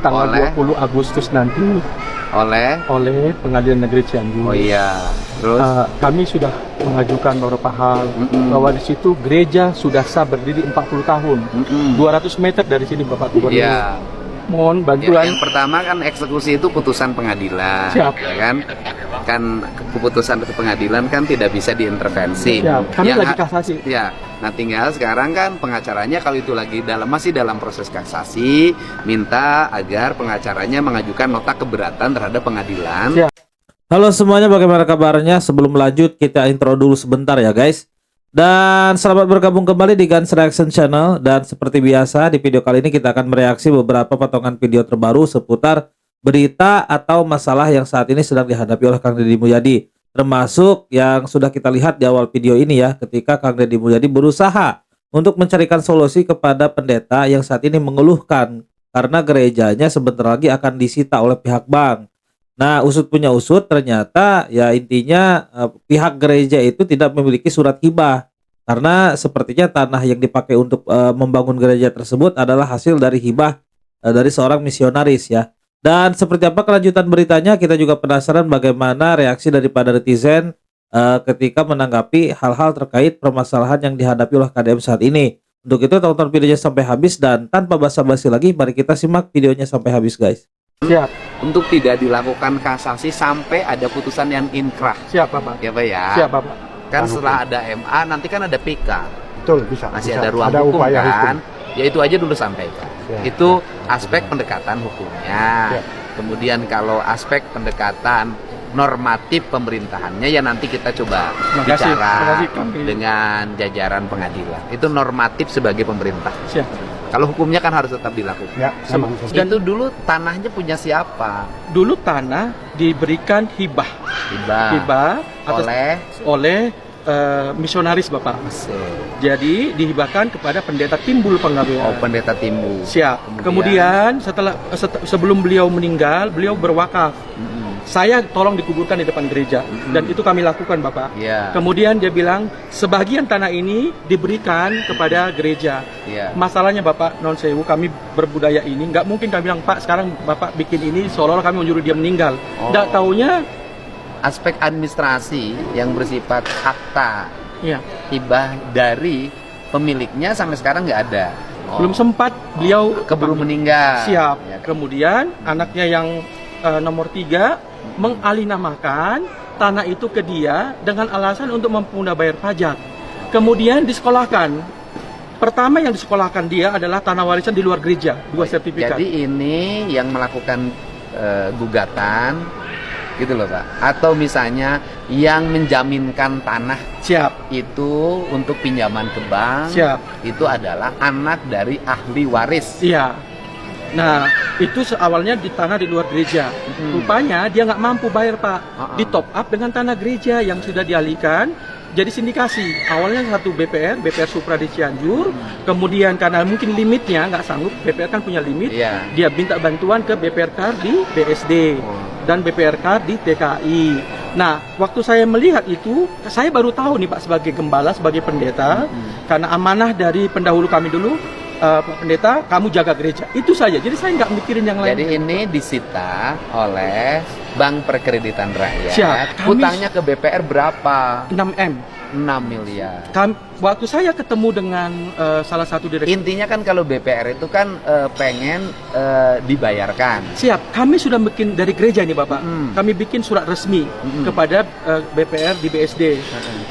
tanggal Oleh? 20 Agustus nanti oleh Pengadilan Negeri Cianjur. oh iya terus Kami sudah mengajukan beberapa hal bahwa di situ gereja sudah sah berdiri 40 tahun. 200 meter dari sini Bapak Gubernur. ya. Mohon Ya, bantuan. yang pertama kan eksekusi itu putusan pengadilan, Siap. ya kan? Kan keputusan pengadilan kan tidak bisa diintervensi. Siap. Kami Yang lagi kasasi. Ya, nah tinggal sekarang kan pengacaranya kalau itu lagi masih dalam proses kasasi, minta agar pengacaranya mengajukan nota keberatan terhadap pengadilan. Siap. Halo semuanya, bagaimana kabarnya? Sebelum lanjut, kita intro dulu sebentar ya guys. Dan selamat bergabung kembali di Guns Reaction Channel. Dan seperti biasa, di video kali ini kita akan mereaksi beberapa potongan video terbaru seputar berita atau masalah yang saat ini sedang dihadapi oleh Kang Deddy Mulyadi. Termasuk yang sudah kita lihat di awal video ini ya, ketika Kang Deddy Mulyadi berusaha untuk mencarikan solusi kepada pendeta yang saat ini mengeluhkan karena gerejanya sebentar lagi akan disita oleh pihak bank. Nah, usut punya usut, ternyata ya intinya pihak gereja itu tidak memiliki surat hibah. Karena sepertinya tanah yang dipakai untuk membangun gereja tersebut adalah hasil dari hibah dari seorang misionaris ya. Dan seperti apa kelanjutan beritanya, kita juga penasaran bagaimana reaksi daripada netizen ketika menanggapi hal-hal terkait permasalahan yang dihadapi oleh KDM saat ini. Untuk itu tonton videonya sampai habis dan tanpa basa-basi lagi, mari kita simak videonya sampai habis guys. Siap. Untuk tidak dilakukan kasasi sampai ada putusan yang inkrah. Siap Bapak. Ya Pak ya. Siap Bapak. Kan setelah ada MA nanti kan ada PK. Betul, bisa. Masih bisa. ada ruang Ada hukum upaya kan. hukum. Ya itu aja dulu sampaikan. Siap. Itu aspek pendekatan hukumnya. Siap. Kemudian kalau aspek pendekatan normatif pemerintahannya ya nanti kita coba Terima kasih. bicara Terima kasih, Kang. dengan jajaran pengadilan. Itu normatif sebagai pemerintah. Siap. Kalau hukumnya kan harus tetap dilakukan. Ya, sama. Dan itu dulu tanahnya punya siapa? Dulu tanah diberikan hibah Hibah oleh misionaris Bapak. Jadi dihibahkan kepada pendeta Timbul Panggabean. Pendeta Timbul. Siap. Kemudian sebelum beliau meninggal, beliau berwakaf. Saya tolong dikuburkan di depan gereja dan itu kami lakukan Bapak. Iya. Kemudian dia bilang sebagian tanah ini diberikan kepada gereja. Iya. Masalahnya Bapak non sewu, kami berbudaya ini nggak mungkin kami bilang Pak sekarang Bapak bikin ini seolah-olah kami menyuruh dia meninggal. Nggak taunya Aspek administrasi yang bersifat akta ya hibah dari pemiliknya sampai sekarang nggak ada. belum sempat beliau Keburu meninggal. siap. Ya kan? Kemudian anaknya yang nomor 3 mengalinamakan tanah itu ke dia dengan alasan untuk mampu bayar pajak. Kemudian disekolahkan. Pertama yang disekolahkan dia adalah tanah warisan di luar gereja, 2 sertifikat. Jadi ini yang melakukan gugatan gitu loh Pak. Atau misalnya yang menjaminkan tanah Siap. itu untuk pinjaman ke bank. Siap. Itu adalah anak dari ahli waris. Iya. Nah, itu awalnya di tanah di luar gereja. Rupanya dia nggak mampu bayar Pak. Di top up dengan tanah gereja yang sudah dialihkan jadi sindikasi. Awalnya satu BPR Supra di Cianjur. Kemudian karena mungkin limitnya nggak sanggup, BPR kan punya limit. Iya. Dia minta bantuan ke BPRK di BSD dan BPRK di TKI. Nah, waktu saya melihat itu, saya baru tahu nih Pak sebagai gembala, sebagai pendeta, karena amanah dari pendahulu kami dulu. Pak Pendeta, kamu jaga gereja. Itu saja. Jadi saya nggak mikirin yang lain. Jadi ini disita oleh Bank Perkreditan Rakyat. Siap. Hutangnya ke BPR berapa? 6M. 6 miliar. Waktu saya ketemu dengan salah satu direktur. Intinya kan kalau BPR itu kan pengen dibayarkan. Siap. Kami sudah bikin dari gereja nih Bapak. Kami bikin surat resmi kepada BPR di BSD.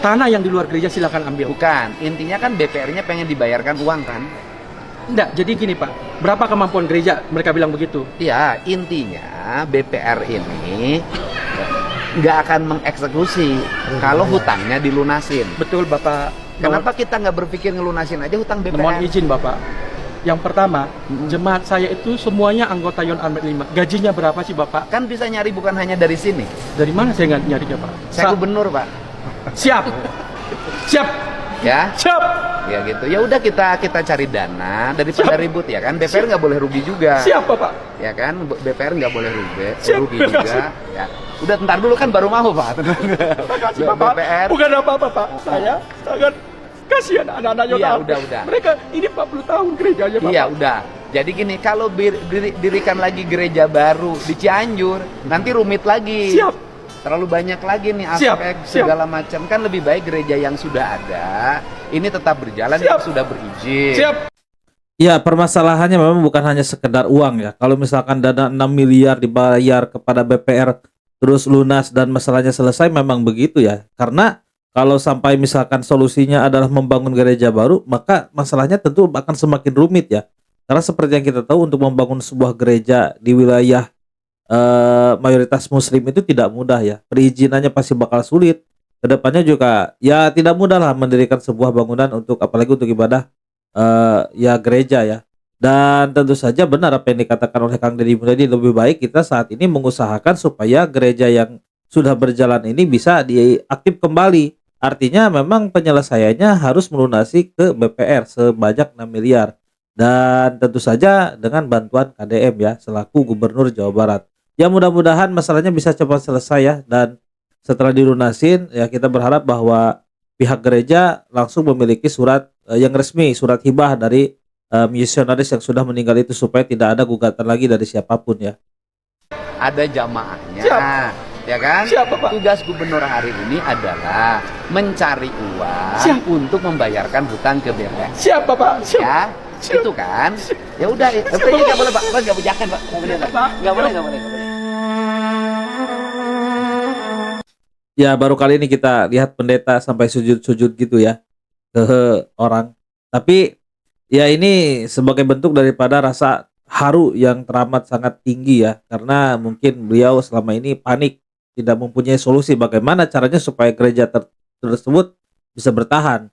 Tanah yang di luar gereja silakan ambil. Bukan. Intinya kan BPR-nya pengen dibayarkan uang kan? Enggak, jadi gini Pak, berapa kemampuan gereja? Mereka bilang begitu. Iya, intinya BPR ini nggak akan mengeksekusi kalau hutangnya dilunasin. Betul Bapak. Kenapa kita nggak berpikir ngelunasin aja hutang BPR? Mohon izin Bapak. Yang pertama, jemaat saya itu semuanya anggota Yon Amet 5. Gajinya berapa sih Bapak? Kan bisa nyari bukan hanya dari sini. Dari mana saya nggak nyarinya Pak? Saya gubernur Pak. Siap. Siap. Ya. Siap. Ya gitu. Ya udah kita cari dana daripada ribut ya kan. BPR nggak boleh rugi juga. Siap Bapak. Ya kan. BPR nggak boleh rugi Siap. juga. Ya. Udah ntar dulu kan baru mau Pak. Terima kasih Bapak. BPR. Bukan apa-apa Pak. Saya sangat kasihan anak-anak Yon Iya Amet. udah. Mereka ini 40 tahun gerejanya Bapak. Iya udah. Jadi gini, kalau dirikan lagi gereja baru di Cianjur, nanti rumit lagi. Siap. Terlalu banyak lagi nih aspek segala macam. Kan lebih baik gereja yang sudah ada ini tetap berjalan, yang sudah berizin. Siap. Ya, permasalahannya memang bukan hanya sekedar uang ya. Kalau misalkan dana 6 miliar dibayar kepada BPR terus lunas dan masalahnya selesai, memang begitu ya. Karena kalau sampai misalkan solusinya adalah membangun gereja baru, maka masalahnya tentu akan semakin rumit ya. Karena seperti yang kita tahu, untuk membangun sebuah gereja di wilayah mayoritas muslim itu tidak mudah ya. Perizinannya pasti bakal sulit. Kedepannya juga ya tidak mudah lah mendirikan sebuah bangunan untuk, apalagi untuk ibadah ya gereja ya. Dan tentu saja benar apa yang dikatakan oleh Kang Deddy Mulyadi, lebih baik kita saat ini mengusahakan supaya gereja yang sudah berjalan ini bisa diaktif kembali. Artinya memang penyelesaiannya harus melunasi ke BPR sebanyak 6 miliar. Dan tentu saja dengan bantuan KDM ya, selaku Gubernur Jawa Barat. Ya mudah-mudahan masalahnya bisa cepat selesai ya. Dan setelah dilunasin ya, kita berharap bahwa pihak gereja langsung memiliki surat yang resmi, surat hibah dari misionaris yang sudah meninggal itu, supaya tidak ada gugatan lagi dari siapapun ya. Ada jamaahnya. Siap. Ya kan? Siap, Bapak. Tugas gubernur hari ini adalah mencari uang Siap. untuk membayarkan hutang ke BPR. Siap, Bapak. Siap. Ya, itu kan. Ya udah, tapi nggak boleh Pak, nggak bujakan Pak, nggak boleh Pak, nggak boleh, nggak boleh. Ya baru kali ini kita lihat pendeta sampai sujud-sujud gitu ya ke orang. Tapi ya ini sebagai bentuk daripada rasa haru yang teramat sangat tinggi ya, karena mungkin beliau selama ini panik, tidak mempunyai solusi bagaimana caranya supaya gereja tersebut bisa bertahan.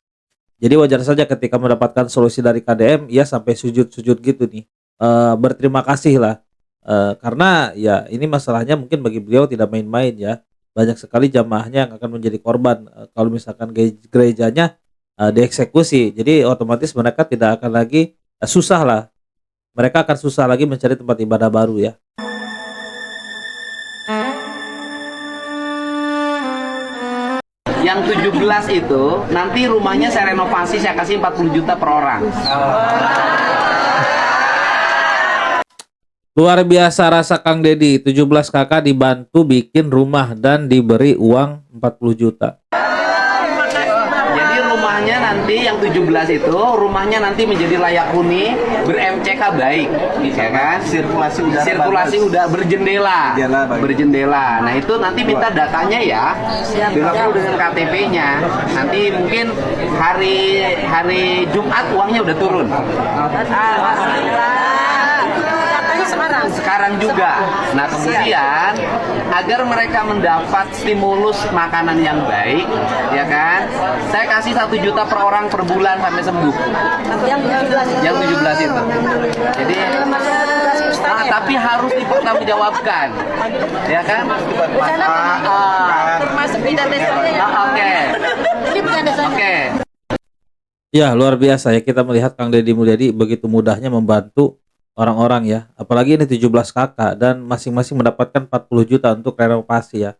Jadi wajar saja ketika mendapatkan solusi dari KDM, ia sampai sujud-sujud gitu nih. Berterima kasih lah. Karena ya ini masalahnya mungkin bagi beliau tidak main-main ya. Banyak sekali jamaahnya yang akan menjadi korban kalau misalkan gerejanya dieksekusi. Jadi otomatis mereka tidak akan lagi susah lah. Mereka akan susah lagi mencari tempat ibadah baru ya. Yang 17 itu nanti rumahnya saya renovasi, saya kasih 40 juta per orang. Luar biasa rasa Kang Deddy, 17 kakak dibantu bikin rumah dan diberi uang 40 juta. Jadi rumahnya nanti yang 17 itu, rumahnya nanti menjadi layak huni, ber-MCK baik, ya kan? Sirkulasi udara berjendela. Berjendela. Nah, itu nanti minta datanya ya. Dilengkapi dengan KTP-nya. Nanti mungkin hari Jumat uangnya udah turun. Sekarang juga. Nah, kemudian agar mereka mendapat stimulus makanan yang baik, ya kan? Saya kasih 1 juta per orang per bulan sampai sembuh. Yang 17 itu. Jadi tapi harus dipertanggungjawabkan. Ya kan? Termasuk bidan desanya. Oke. Ini bukan desanya. Oke. Ya luar biasa ya, kita melihat Kang Deddy Mulyadi begitu mudahnya membantu orang-orang ya. Apalagi ini 17 kakak dan masing-masing mendapatkan 40 juta untuk renovasi ya.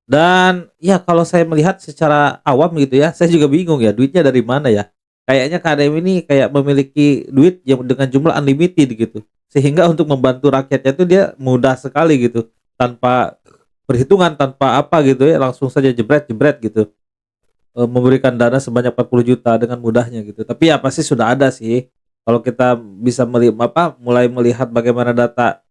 Dan ya kalau saya melihat secara awam gitu ya, saya juga bingung ya, duitnya dari mana ya. Kayaknya KDM ini kayak memiliki duit yang dengan jumlah unlimited gitu. Sehingga untuk membantu rakyatnya itu dia mudah sekali gitu. Tanpa perhitungan, tanpa apa gitu ya, langsung saja jebret-jebret gitu. Memberikan dana sebanyak 40 juta dengan mudahnya gitu. Tapi ya pasti sudah ada sih. Kalau kita bisa mulai melihat bagaimana data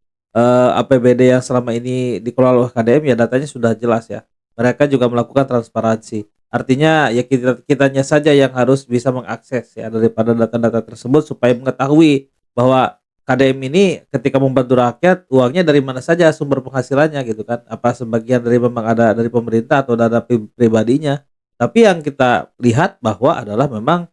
APBD yang selama ini dikelola oleh KDM, ya datanya sudah jelas ya. Mereka juga melakukan transparansi. Artinya ya kitanya saja yang harus bisa mengakses ya daripada data-data tersebut, supaya mengetahui bahwa KDM ini ketika membantu rakyat, uangnya dari mana saja sumber penghasilannya gitu kan. Apa sebagian dari memang ada dari pemerintah atau dana pribadinya. Tapi yang kita lihat bahwa adalah memang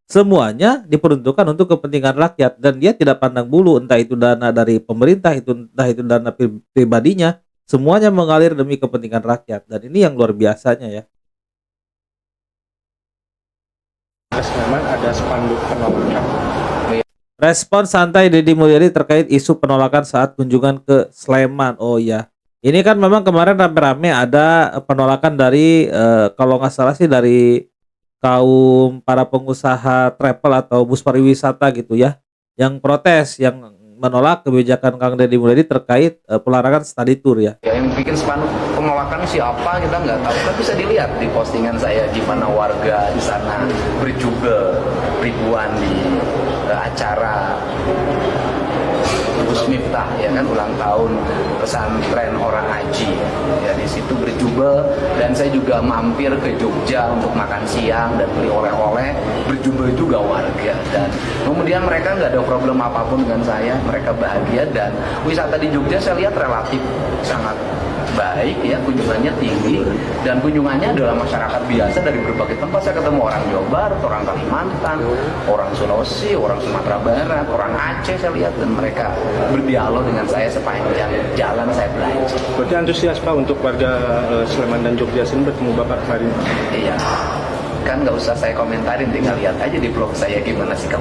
semuanya diperuntukkan untuk kepentingan rakyat, dan dia tidak pandang bulu entah itu dana dari pemerintah, entah itu dana pribadinya, semuanya mengalir demi kepentingan rakyat. Dan ini yang luar biasanya ya. Memang ada spanduk penolakan. Respon santai Deddy Mulyadi terkait isu penolakan saat kunjungan ke Sleman. Oh ya, ini kan memang kemarin rame-rame ada penolakan dari kalau nggak salah sih dari kaum para pengusaha travel atau bus pariwisata gitu ya, yang protes, yang menolak kebijakan Kang Deddy Mulyadi terkait pelarangan study tour ya. Ya, yang bikin spanduk penolakan siapa kita nggak tahu, kan bisa dilihat di postingan saya gimana warga di sana berjubel ribuan di acara Gus Miftah ya kan, ulang tahun pesantren orang Haji ya, di situ berjubel. Dan saya juga mampir ke Jogja untuk makan siang dan beli oleh-oleh, berjubel juga warga. Dan kemudian mereka nggak ada problem apapun dengan saya, mereka bahagia. Dan wisata di Jogja saya lihat relatif sangat baik ya, kunjungannya tinggi, dan kunjungannya adalah masyarakat biasa dari berbagai tempat. Saya ketemu orang Jawa Barat, orang Kalimantan, orang Sulawesi, orang Sumatera Barat, orang Aceh saya lihat, dan mereka berdialog dengan saya sepanjang jalan saya belajar. Berarti antusias Pak untuk warga Sleman dan Jogja sini bertemu Bapak hari ini? Iya, kan nggak usah saya komentarin, tinggal lihat aja di blog saya gimana sikap.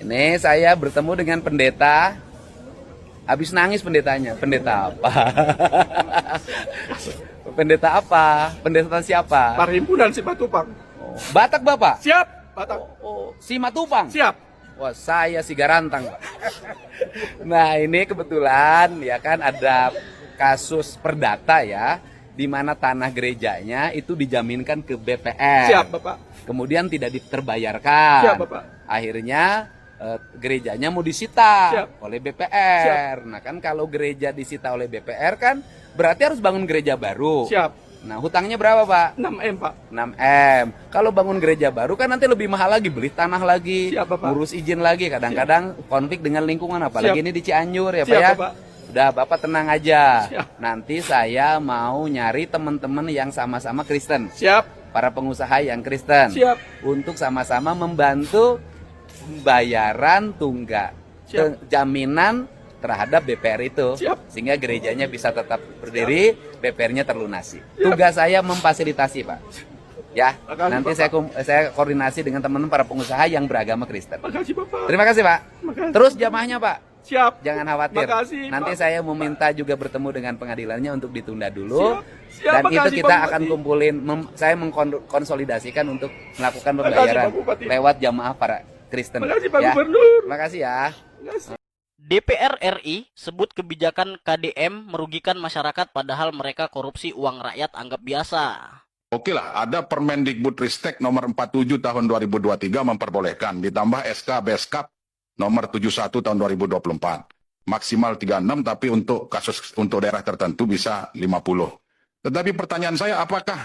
Ini saya bertemu dengan pendeta. Habis nangis pendetanya. Pendeta apa? Pendeta apa? Pendeta siapa? Perhimpunan Simatupang. Oh, Batak Bapak? Siap, Batak. Oh, Simatupang? Siap. Wah, saya si Garantang, Pak. Nah, ini kebetulan ya kan ada kasus perdata ya, di mana tanah gerejanya itu dijaminkan ke BPR. Siap, Bapak. Kemudian tidak terbayarkan. Siap, Bapak. Akhirnya gerejanya mau disita Siap. oleh BPR. Nah kan kalau gereja disita oleh BPR kan berarti harus bangun gereja baru. Siap. Nah hutangnya berapa Pak? 6M, Pak. 6M. Kalau bangun gereja baru kan nanti lebih mahal lagi, beli tanah lagi, Siap, Bapak. ngurus izin lagi. Kadang-kadang konflik dengan lingkungan, apalagi Siap. ini di Cianjur ya Siap, Pak ya. Bapak. Udah Bapak tenang aja. Siap. Nanti saya mau nyari teman-teman yang sama-sama Kristen, Siap. para pengusaha yang Kristen, Siap. untuk sama-sama membantu pembayaran tunggak jaminan terhadap BPR itu. Siap. Sehingga gerejanya bisa tetap berdiri, BPR-nya terlunasi. Tugas saya memfasilitasi Pak ya. Makasih, Nanti saya koordinasi dengan teman-teman para pengusaha yang beragama Kristen. Makasih, Bapak. Terima kasih Pak. Makasih. Terus jamaahnya Pak, Siap. jangan khawatir. Makasih, Nanti Pak. saya meminta juga bertemu dengan pengadilannya untuk ditunda dulu. Siap, Dan itu makasih, kita Pak akan Bupati. kumpulin, saya mengkonsolidasikan untuk melakukan Makasih, pembayaran Pak Bupati. lewat jamaah para Kristen. Makasih, Pak ya. Gubernur. Terima kasih ya. Makasih. DPR RI sebut kebijakan KDM merugikan masyarakat padahal mereka korupsi uang rakyat anggap biasa. Oke lah, ada Permendikbudristek nomor 47 tahun 2023 memperbolehkan, ditambah SK Beskap nomor 71 tahun 2024. Maksimal 36, tapi untuk kasus untuk daerah tertentu bisa 50. Tetapi pertanyaan saya, apakah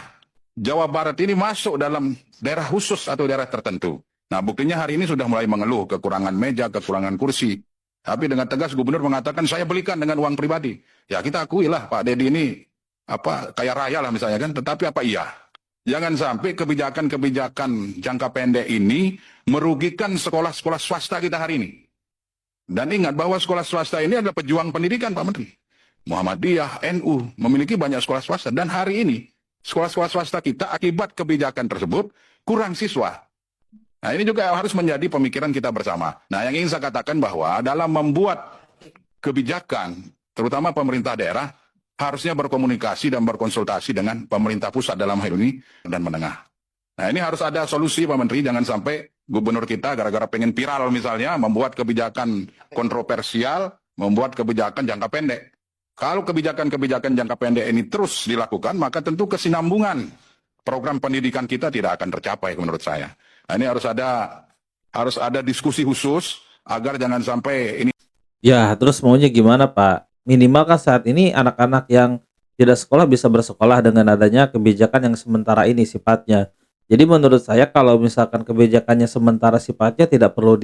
Jawa Barat ini masuk dalam daerah khusus atau daerah tertentu? Nah, buktinya hari ini sudah mulai mengeluh kekurangan meja, kekurangan kursi. Tapi dengan tegas gubernur mengatakan saya belikan dengan uang pribadi. Ya kita akui lah Pak Deddy ini kaya raya lah misalnya kan. Tetapi apa iya? Jangan sampai kebijakan-kebijakan jangka pendek ini merugikan sekolah-sekolah swasta kita hari ini. Dan ingat bahwa sekolah swasta ini adalah pejuang pendidikan Pak Menteri. Muhammadiyah, NU memiliki banyak sekolah swasta. Dan hari ini sekolah-sekolah swasta kita akibat kebijakan tersebut kurang siswa. Nah ini juga harus menjadi pemikiran kita bersama. Nah yang ingin saya katakan bahwa dalam membuat kebijakan, terutama pemerintah daerah, harusnya berkomunikasi dan berkonsultasi dengan pemerintah pusat dalam hal ini dan menengah. Nah ini harus ada solusi Pak Menteri, jangan sampai gubernur kita gara-gara pengen viral misalnya, membuat kebijakan kontroversial, membuat kebijakan jangka pendek. Kalau kebijakan-kebijakan jangka pendek ini terus dilakukan, maka tentu kesinambungan program pendidikan kita tidak akan tercapai menurut saya. Nah, ini harus ada diskusi khusus agar jangan sampai ini. Ya, terus maunya gimana Pak? Minimal kan saat ini anak-anak yang tidak sekolah bisa bersekolah dengan adanya kebijakan yang sementara ini sifatnya. Jadi menurut saya kalau misalkan kebijakannya sementara sifatnya tidak perlu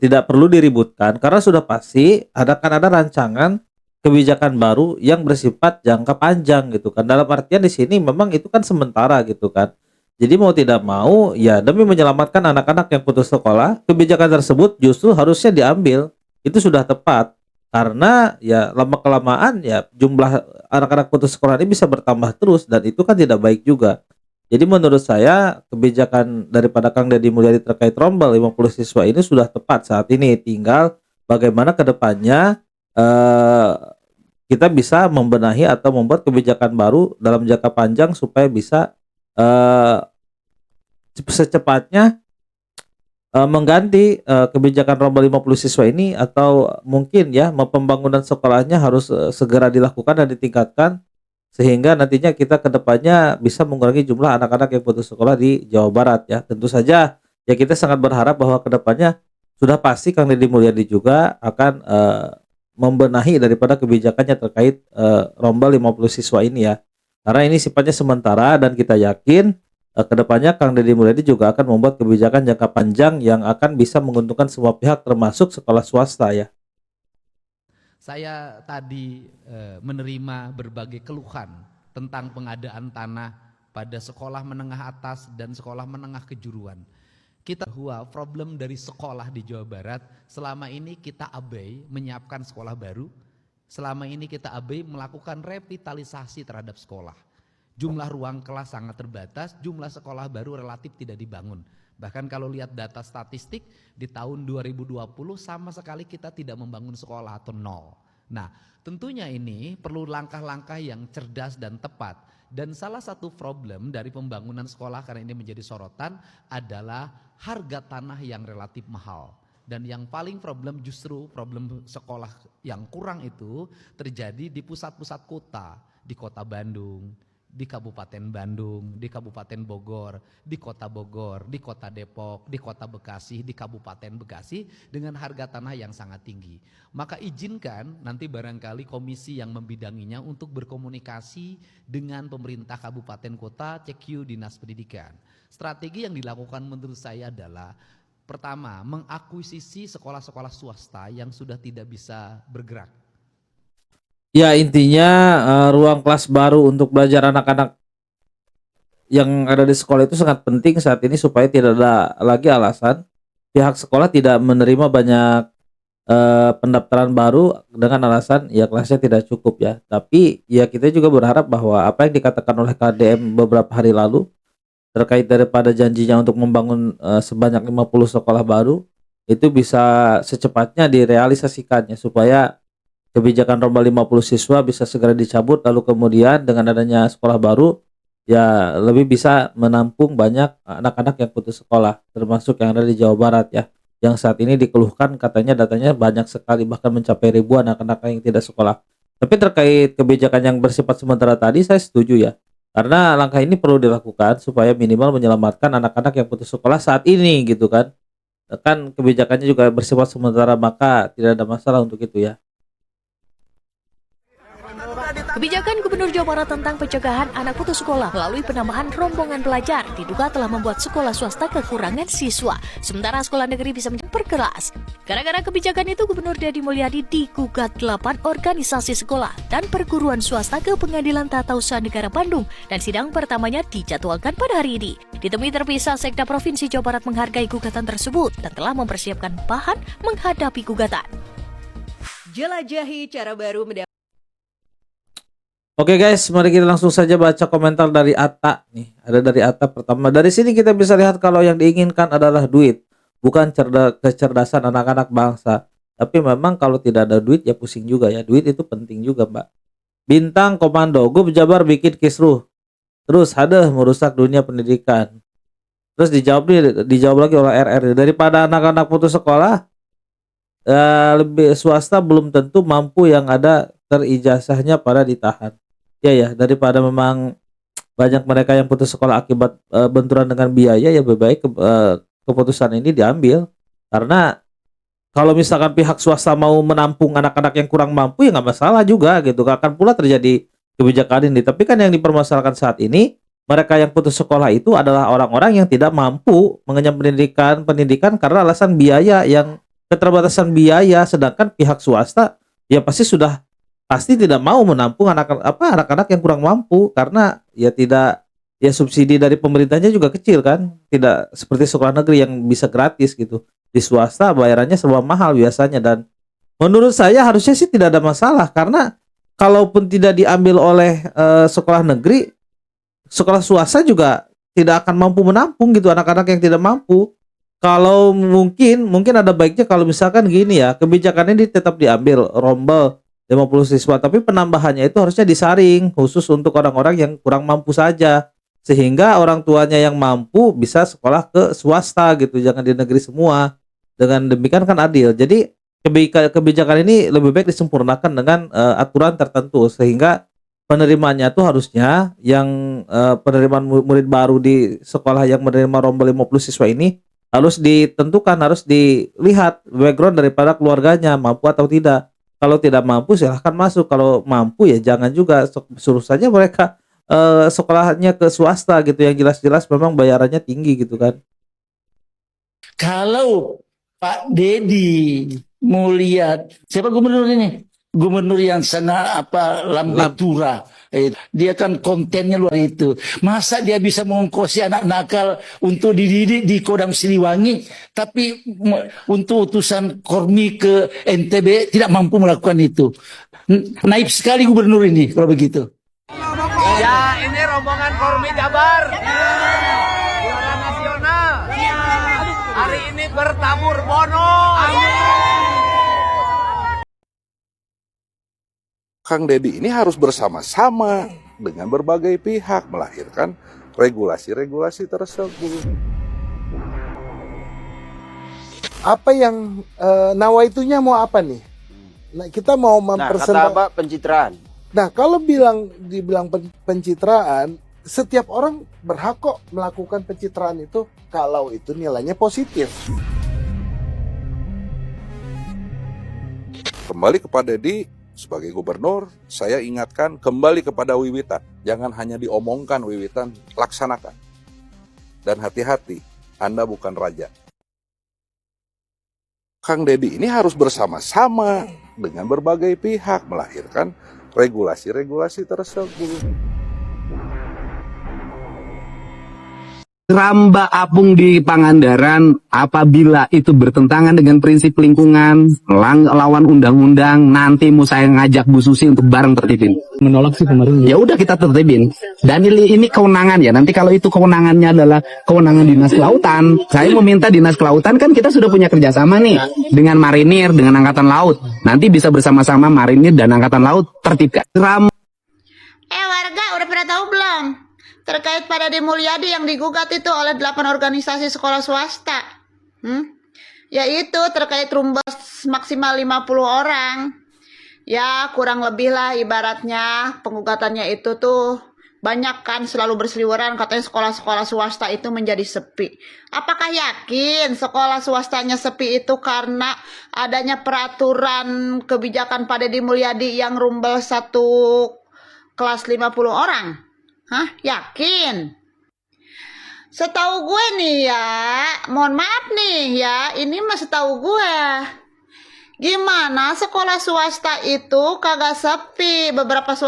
tidak perlu diributkan karena sudah pasti ada rancangan kebijakan baru yang bersifat jangka panjang gitu kan. Dalam artian di sini memang itu kan sementara gitu kan. Jadi mau tidak mau ya demi menyelamatkan anak-anak yang putus sekolah, kebijakan tersebut justru harusnya diambil. Itu sudah tepat. Karena ya lama-kelamaan ya jumlah anak-anak putus sekolah ini bisa bertambah terus dan itu kan tidak baik juga. Jadi menurut saya kebijakan daripada Kang Deddy Mulyadi terkait rombel 50 siswa ini sudah tepat saat ini. Tinggal bagaimana ke depannya kita bisa membenahi atau membuat kebijakan baru dalam jangka panjang supaya bisa secepatnya mengganti kebijakan rombel 50 siswa ini, atau mungkin ya pembangunan sekolahnya harus segera dilakukan dan ditingkatkan sehingga nantinya kita ke depannya bisa mengurangi jumlah anak-anak yang putus sekolah di Jawa Barat ya. Tentu saja ya kita sangat berharap bahwa ke depannya sudah pasti Kang Deddy Mulyadi juga akan membenahi daripada kebijakannya terkait rombel 50 siswa ini ya. Karena ini sifatnya sementara dan kita yakin kedepannya Kang Deddy Mulyadi juga akan membuat kebijakan jangka panjang yang akan bisa menguntungkan semua pihak termasuk sekolah swasta ya. Saya tadi menerima berbagai keluhan tentang pengadaan tanah pada sekolah menengah atas dan sekolah menengah kejuruan. Kita bahwa problem dari sekolah di Jawa Barat, selama ini kita abai menyiapkan sekolah baru, selama ini kita abai melakukan revitalisasi terhadap sekolah. Jumlah ruang kelas sangat terbatas, jumlah sekolah baru relatif tidak dibangun. Bahkan kalau lihat data statistik di tahun 2020 sama sekali kita tidak membangun sekolah atau nol. Nah, tentunya ini perlu langkah-langkah yang cerdas dan tepat. Dan salah satu problem dari pembangunan sekolah karena ini menjadi sorotan adalah harga tanah yang relatif mahal. Dan yang paling problem justru problem sekolah yang kurang itu terjadi di pusat-pusat kota, di kota Bandung, di Kabupaten Bandung, di Kabupaten Bogor, di Kota Bogor, di Kota Depok, di Kota Bekasi, di Kabupaten Bekasi dengan harga tanah yang sangat tinggi. Maka izinkan nanti barangkali komisi yang membidanginya untuk berkomunikasi dengan pemerintah kabupaten kota, CQ Dinas Pendidikan. Strategi yang dilakukan menurut saya adalah pertama, mengakuisisi sekolah-sekolah swasta yang sudah tidak bisa bergerak. Ya intinya ruang kelas baru untuk belajar anak-anak yang ada di sekolah itu sangat penting saat ini supaya tidak ada lagi alasan pihak sekolah tidak menerima banyak pendaftaran baru dengan alasan ya kelasnya tidak cukup ya. Tapi ya kita juga berharap bahwa apa yang dikatakan oleh KDM beberapa hari lalu terkait daripada janjinya untuk membangun sebanyak 50 sekolah baru itu bisa secepatnya direalisasikannya supaya kebijakan rombel 50 siswa bisa segera dicabut, lalu kemudian dengan adanya sekolah baru ya lebih bisa menampung banyak anak-anak yang putus sekolah termasuk yang ada di Jawa Barat ya, yang saat ini dikeluhkan katanya datanya banyak sekali bahkan mencapai ribuan anak-anak yang tidak sekolah. Tapi terkait kebijakan yang bersifat sementara tadi saya setuju ya, karena langkah ini perlu dilakukan supaya minimal menyelamatkan anak-anak yang putus sekolah saat ini gitu kan. Kan kebijakannya juga bersifat sementara maka tidak ada masalah untuk itu ya. Kebijakan Gubernur Jawa Barat tentang pencegahan anak putus sekolah melalui penambahan rombongan belajar diduga telah membuat sekolah swasta kekurangan siswa, sementara sekolah negeri bisa memperkelas. Gara-gara kebijakan itu, Gubernur Deddy Mulyadi digugat 8 organisasi sekolah dan perguruan swasta ke Pengadilan Tata Usaha Negara Bandung dan sidang pertamanya dijadwalkan pada hari ini. Ditemui terpisah, Sekda Provinsi Jawa Barat menghargai gugatan tersebut dan telah mempersiapkan bahan menghadapi gugatan. Jelajahi cara baru Oke guys, mari kita langsung saja baca komentar dari Atta nih. Ada dari Atta pertama. Dari sini kita bisa lihat kalau yang diinginkan adalah duit, bukan kecerdasan anak-anak bangsa. Tapi memang kalau tidak ada duit ya pusing juga ya. Duit itu penting juga, Mbak. Bintang Komando, gue Jabar bikin kisruh. Terus ada merusak dunia pendidikan. Terus dijawab lagi oleh RR. Daripada anak-anak putus sekolah, lebih swasta belum tentu mampu yang ada terijazahnya pada ditahan. Ya daripada memang banyak mereka yang putus sekolah akibat benturan dengan biaya ya lebih baik keputusan ini diambil, karena kalau misalkan pihak swasta mau menampung anak-anak yang kurang mampu ya nggak masalah juga gitu, akan pula terjadi kebijakan ini. Tapi kan yang dipermasalahkan saat ini mereka yang putus sekolah itu adalah orang-orang yang tidak mampu mengenyam pendidikan karena alasan biaya, yang keterbatasan biaya, sedangkan pihak swasta ya pasti tidak mau menampung anak-anak yang kurang mampu karena ya subsidi dari pemerintahnya juga kecil kan, tidak seperti sekolah negeri yang bisa gratis gitu. Di swasta bayarannya serba mahal biasanya, dan menurut saya harusnya sih tidak ada masalah, karena kalaupun tidak diambil oleh sekolah negeri, sekolah swasta juga tidak akan mampu menampung gitu anak-anak yang tidak mampu. Kalau mungkin ada baiknya kalau misalkan gini ya, kebijakan ini tetap diambil rombel 50 siswa, tapi penambahannya itu harusnya disaring khusus untuk orang-orang yang kurang mampu saja. sehingga orang tuanya yang mampu bisa sekolah ke swasta gitu, jangan di negeri semua. Dengan demikian kan adil. Jadi kebijakan ini lebih baik disempurnakan dengan aturan tertentu, sehingga penerimanya tuh harusnya yang penerimaan murid baru di sekolah yang menerima rombel 50 siswa ini harus ditentukan, harus dilihat background daripada keluarganya, mampu atau tidak. Kalau tidak mampu silahkan masuk, kalau mampu ya jangan juga, suruh saja mereka sekolahnya ke swasta gitu, yang jelas-jelas memang bayarannya tinggi gitu kan. Kalau Pak Dedi mau lihat siapa gubernur ini? Gubernur yang sangat lambatura. Dia kan kontennya luar itu. Masa dia bisa mengongkosi anak nakal untuk dididik di Kodam Siliwangi, tapi untuk utusan Kormi ke NTB tidak mampu melakukan itu. Naib sekali gubernur ini kalau begitu. Ya, ini rombongan Kormi Jabar. Juara nasional. Hari ini bertabur bonus. Kang Deddy ini harus bersama-sama dengan berbagai pihak melahirkan regulasi-regulasi tersebut. Apa yang nawaitunya mau apa nih? Nah, kita mau mempersembahkan. Kata apa? Pencitraan. Nah, kalau dibilang pencitraan, setiap orang berhak kok melakukan pencitraan itu kalau itu nilainya positif. Kembali kepada Deddy sebagai gubernur, saya ingatkan kembali kepada wiwitan. Jangan hanya diomongkan wiwitan, laksanakan. Dan hati-hati, Anda bukan raja. Kang Deddy ini harus bersama-sama dengan berbagai pihak melahirkan regulasi-regulasi tersebut. Ramba apung di Pangandaran apabila itu bertentangan dengan prinsip lingkungan, lawan undang-undang, nanti mau saya ngajak Bu Susi untuk bareng tertibin. Menolak sih kemarin. Ya udah kita tertibin. Dan ini kewenangan ya. Nanti kalau itu kewenangannya adalah kewenangan Dinas Kelautan, saya meminta Dinas Kelautan, kan kita sudah punya kerjasama nih dengan Marinir, dengan Angkatan Laut. Nanti bisa bersama-sama Marinir dan Angkatan Laut tertibkan. Warga udah pada tahu belum? Terkait pada Deddy Mulyadi yang digugat itu oleh 8 organisasi sekolah swasta. Yaitu terkait rumbes maksimal 50 orang. Ya kurang lebih lah ibaratnya penggugatannya itu tuh banyak kan selalu berseliweran katanya sekolah-sekolah swasta itu menjadi sepi. Apakah yakin sekolah swastanya sepi itu karena adanya peraturan kebijakan pada Deddy Mulyadi yang rumbel satu kelas 50 orang? Hah? Yakin? Setahu gue nih ya, mohon maaf nih ya, ini mah setahu gue. Gimana sekolah swasta itu kagak sepi? Beberapa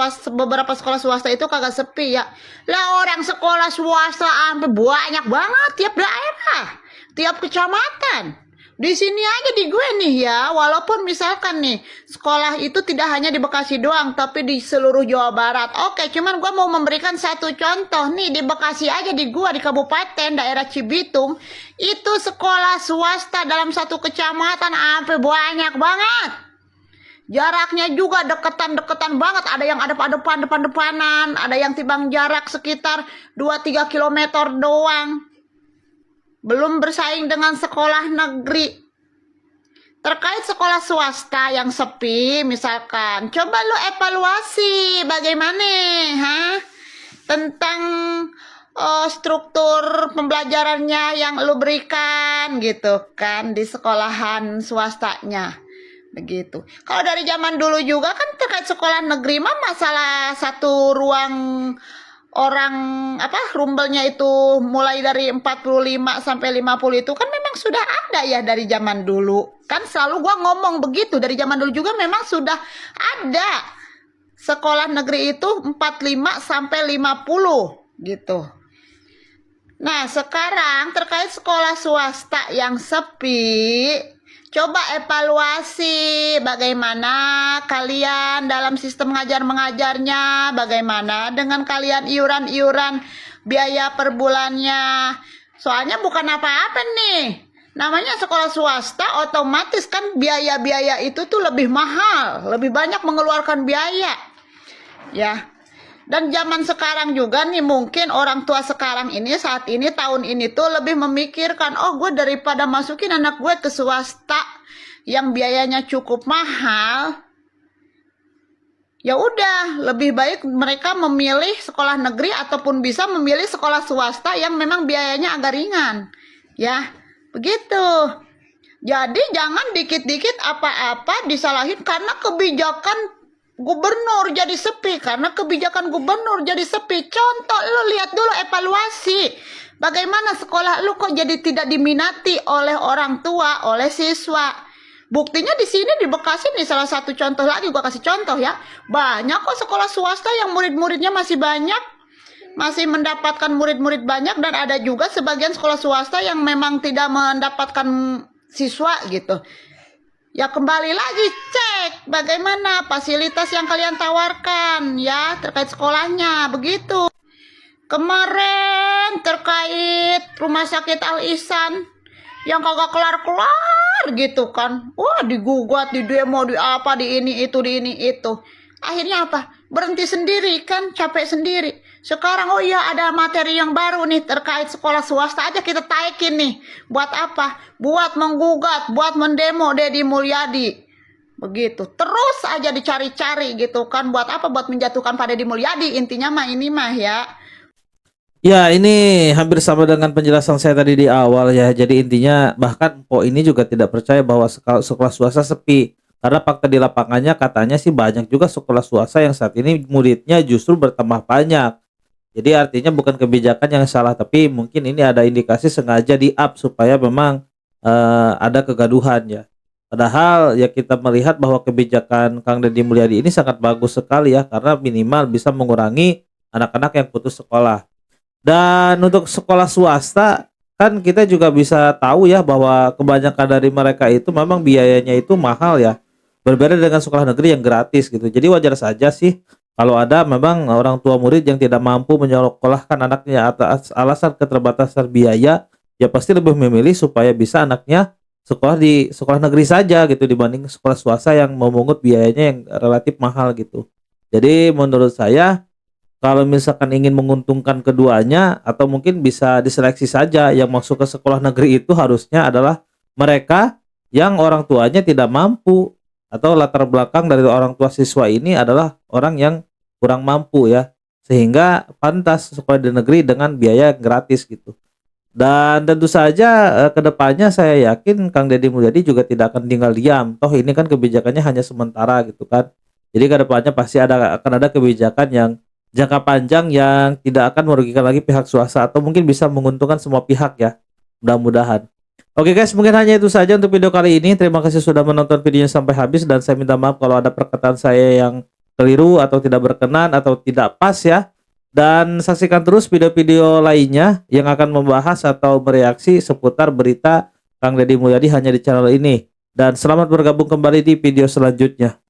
sekolah swasta itu kagak sepi ya. Lah orang sekolah swasta sampai banyak banget tiap daerah, tiap kecamatan. Di sini aja di gue nih ya, walaupun misalkan nih sekolah itu tidak hanya di Bekasi doang, tapi di seluruh Jawa Barat. Oke, cuman gue mau memberikan satu contoh nih, di Bekasi aja di gue, di kabupaten daerah Cibitung, itu sekolah swasta dalam satu kecamatan sampai banyak banget. Jaraknya juga deketan-deketan banget, ada yang ada depan-depanan, ada yang timbang jarak sekitar 2-3 kilometer doang. Belum bersaing dengan sekolah negeri. Terkait sekolah swasta yang sepi, misalkan, coba lu evaluasi bagaimana, tentang struktur pembelajarannya yang lu berikan, gitu kan, di sekolahan swastanya, begitu. Kalau dari zaman dulu juga kan terkait sekolah negeri mah masalah satu ruang orang rumbelnya itu mulai dari 45 sampai 50 itu kan memang sudah ada ya dari zaman dulu. Kan selalu gua ngomong begitu, dari zaman dulu juga memang sudah ada sekolah negeri itu 45 sampai 50 gitu. Nah, sekarang terkait sekolah swasta yang sepi, coba evaluasi bagaimana kalian dalam sistem mengajar-mengajarnya, bagaimana dengan kalian iuran-iuran biaya per bulannya. Soalnya bukan apa-apa nih. Namanya sekolah swasta, otomatis kan biaya-biaya itu tuh lebih mahal, lebih banyak mengeluarkan biaya. Ya. Dan zaman sekarang juga nih, mungkin orang tua sekarang ini saat ini tahun ini tuh lebih memikirkan, oh gue daripada masukin anak gue ke swasta yang biayanya cukup mahal, ya udah lebih baik mereka memilih sekolah negeri ataupun bisa memilih sekolah swasta yang memang biayanya agak ringan. Ya, begitu. Jadi jangan dikit-dikit apa-apa disalahin karena kebijakan gubernur jadi sepi. Karena kebijakan gubernur jadi sepi. Contoh, lu lihat dulu evaluasi. Bagaimana sekolah lu kok jadi tidak diminati oleh orang tua, oleh siswa. Buktinya di sini di Bekasi nih, salah satu contoh lagi, gua kasih contoh ya. Banyak kok sekolah swasta yang murid-muridnya masih banyak. Masih mendapatkan murid-murid banyak, dan ada juga sebagian sekolah swasta yang memang tidak mendapatkan siswa gitu. Ya kembali lagi cek bagaimana fasilitas yang kalian tawarkan ya terkait sekolahnya, begitu. Kemarin terkait rumah sakit Al Ihsan yang kagak kelar-kelar gitu kan. Wah, digugat, di demo, di apa, di ini itu, di ini itu. Akhirnya apa? Berhenti sendiri kan, capek sendiri. Sekarang oh iya ada materi yang baru nih terkait sekolah swasta aja kita taikin nih. Buat apa? Buat menggugat, buat mendemo Deddy Mulyadi. Begitu. Terus aja dicari-cari gitu kan. Buat apa? Buat menjatuhkan Pak Deddy Mulyadi. Intinya mah ini mah ya. Ya, ini hampir sama dengan penjelasan saya tadi di awal ya. Jadi intinya bahkan Po ini juga tidak percaya bahwa sekolah swasta sepi. Karena fakta di lapangannya katanya sih banyak juga sekolah swasta yang saat ini muridnya justru bertambah banyak. Jadi artinya bukan kebijakan yang salah, tapi mungkin ini ada indikasi sengaja di-up supaya memang ada kegaduhan ya. Padahal ya kita melihat bahwa kebijakan Kang Deddy Mulyadi ini sangat bagus sekali ya, karena minimal bisa mengurangi anak-anak yang putus sekolah. Dan untuk sekolah swasta kan kita juga bisa tahu ya bahwa kebanyakan dari mereka itu memang biayanya itu mahal ya. Berbeda dengan sekolah negeri yang gratis gitu. Jadi wajar saja sih kalau ada memang orang tua murid yang tidak mampu menyekolahkan anaknya atas alasan keterbatasan biaya, ya pasti lebih memilih supaya bisa anaknya sekolah di sekolah negeri saja gitu dibanding sekolah swasta yang memungut biayanya yang relatif mahal gitu. Jadi menurut saya kalau misalkan ingin menguntungkan keduanya atau mungkin bisa diseleksi saja, yang masuk ke sekolah negeri itu harusnya adalah mereka yang orang tuanya tidak mampu atau latar belakang dari orang tua siswa ini adalah orang yang kurang mampu ya, sehingga pantas sekolah di negeri dengan biaya gratis gitu. Dan tentu saja kedepannya saya yakin Kang Deddy Mulyadi juga tidak akan tinggal diam. Toh ini kan kebijakannya hanya sementara gitu kan. Jadi kedepannya pasti akan ada kebijakan yang jangka panjang yang tidak akan merugikan lagi pihak swasta atau mungkin bisa menguntungkan semua pihak ya. Mudah-mudahan. Oke guys, mungkin hanya itu saja untuk video kali ini. Terima kasih sudah menonton videonya sampai habis, dan saya minta maaf kalau ada perkataan saya yang keliru atau tidak berkenan atau tidak pas ya. Dan saksikan terus video-video lainnya yang akan membahas atau bereaksi seputar berita Kang Deddy Mulyadi hanya di channel ini. Dan selamat bergabung kembali di video selanjutnya.